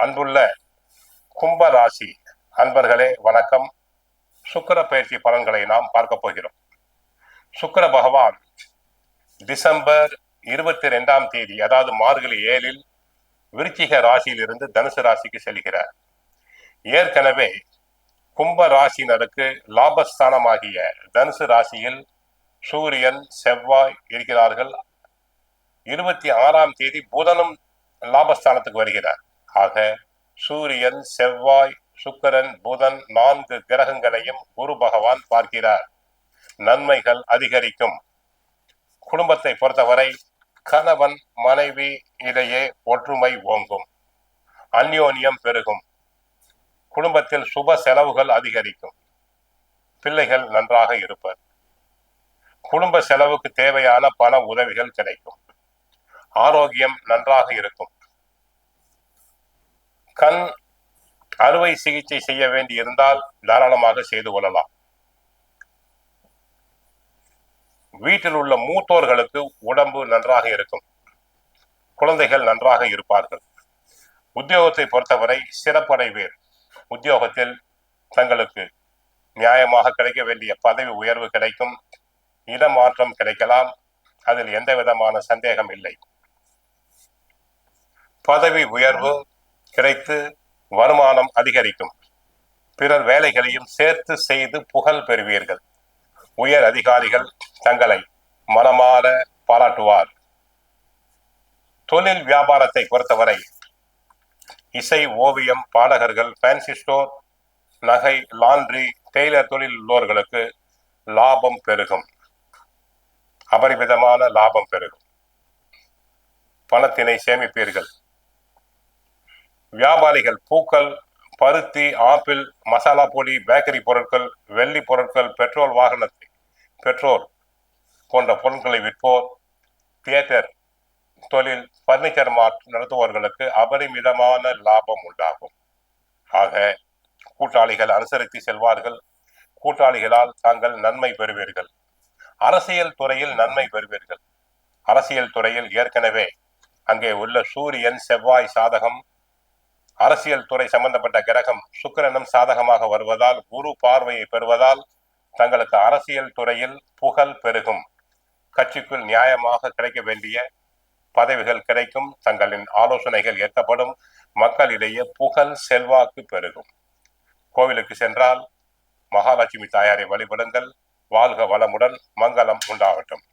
அன்புள்ள கும்பராசி அன்பர்களே வணக்கம். சுக்கிர பயிற்சி பலன்களை நாம் பார்க்க போகிறோம். சுக்கிர பகவான் டிசம்பர் 22ஆம் தேதி, அதாவது மார்கழி 7-இல் விருச்சிக ராசியில் இருந்து தனுசு ராசிக்கு செல்கிறார். ஏற்கனவே கும்ப ராசினருக்கு லாபஸ்தானமாகிய தனுசு ராசியில் சூரியன் செவ்வாய் இருக்கிறார்கள். 26ஆம் தேதி புதனும் லாபஸ்தானத்துக்கு வருகிறார். ஆக சூரியன் செவ்வாய் சுக்கிரன் புதன் 4 கிரகங்களையும் குரு பகவான் பார்க்கிறார். நன்மைகள் அதிகரிக்கும். குடும்பத்தை பொறுத்தவரை கணவன் மனைவி இடையே ஒற்றுமை ஓங்கும், அந்யோன்யம் பெருகும். குடும்பத்தில் சுப செலவுகள் அதிகரிக்கும். பிள்ளைகள் நன்றாக இருப்பர். குடும்ப செலவுக்கு தேவையான பண உதவிகள் கிடைக்கும். ஆரோக்கியம் நன்றாக இருக்கும். கண் அறுவை சிகிச்சை செய்ய வேண்டி இருந்தால் தாராளமாக செய்து கொள்ளலாம். வீட்டில் உள்ள மூத்தோர்களுக்கு உடம்பு நன்றாக இருக்கும். குழந்தைகள் நன்றாக இருப்பார்கள். உத்தியோகத்தை பொறுத்தவரை சிறப்படைவீர். உத்தியோகத்தில் தங்களுக்கு நியாயமாக கிடைக்க வேண்டிய பதவி உயர்வு கிடைக்கும். இடமாற்றம் கிடைக்கலாம். அதில் எந்த விதமான சந்தேகம் இல்லை. பதவி உயர்வு கிடைத்து வருமானம் அதிகரிக்கும். பிறர் வேலைகளையும் சேர்த்து செய்து புகழ் பெறுவீர்கள். உயர் அதிகாரிகள் தங்களை மனமாற பாராட்டுவார். தொழில் வியாபாரத்தை பொறுத்தவரை இசை, ஓவியம், பாடகர்கள், ஃபேன்சி ஸ்டோர், நகை, லாண்ட்ரி, டெய்லர் தொழில் உள்ளவர்களுக்கு லாபம் பெருகும். அபரிமிதமான லாபம் பெருகும். பணத்தினை சேமிப்பீர்கள். வியாபாரிகள் பூக்கள், பருத்தி, ஆப்பிள், மசாலா பொடி, பேக்கரி பொருட்கள், வெள்ளி பொருட்கள், பெட்ரோல் போன்ற பொருட்களை விற்போர், தியேட்டர் தொழில், பர்னிச்சர் மார்ட் நடத்துபவர்களுக்கு அபரிமிதமான லாபம் உண்டாகும். ஆக கூட்டாளிகள் அனுசரித்து செல்வார்கள். கூட்டாளிகளால் தாங்கள் நன்மை பெறுவீர்கள். அரசியல் துறையில் நன்மை பெறுவீர்கள். அரசியல் துறையில் ஏற்கனவே அங்கே உள்ள சூரியன் செவ்வாய் சாதகம். அரசியல் துறை சம்பந்தப்பட்ட கிரகம் சுக்கிரனும் சாதகமாக வருவதால், குரு பார்வையை பெறுவதால் தங்களுக்கு அரசியல் துறையில் புகழ் பெருகும். கட்சிக்குள் நியாயமாக கிடைக்க வேண்டிய பதவிகள் கிடைக்கும். தங்களின் ஆலோசனைகள் ஏற்கப்படும். மக்களிடையே புகழ் செல்வாக்கு பெருகும். கோவிலுக்கு சென்றால் மகாலட்சுமி தாயாரை வழிபடுங்கள். வாழ்க வளமுடன். மங்களம் உண்டாகட்டும்.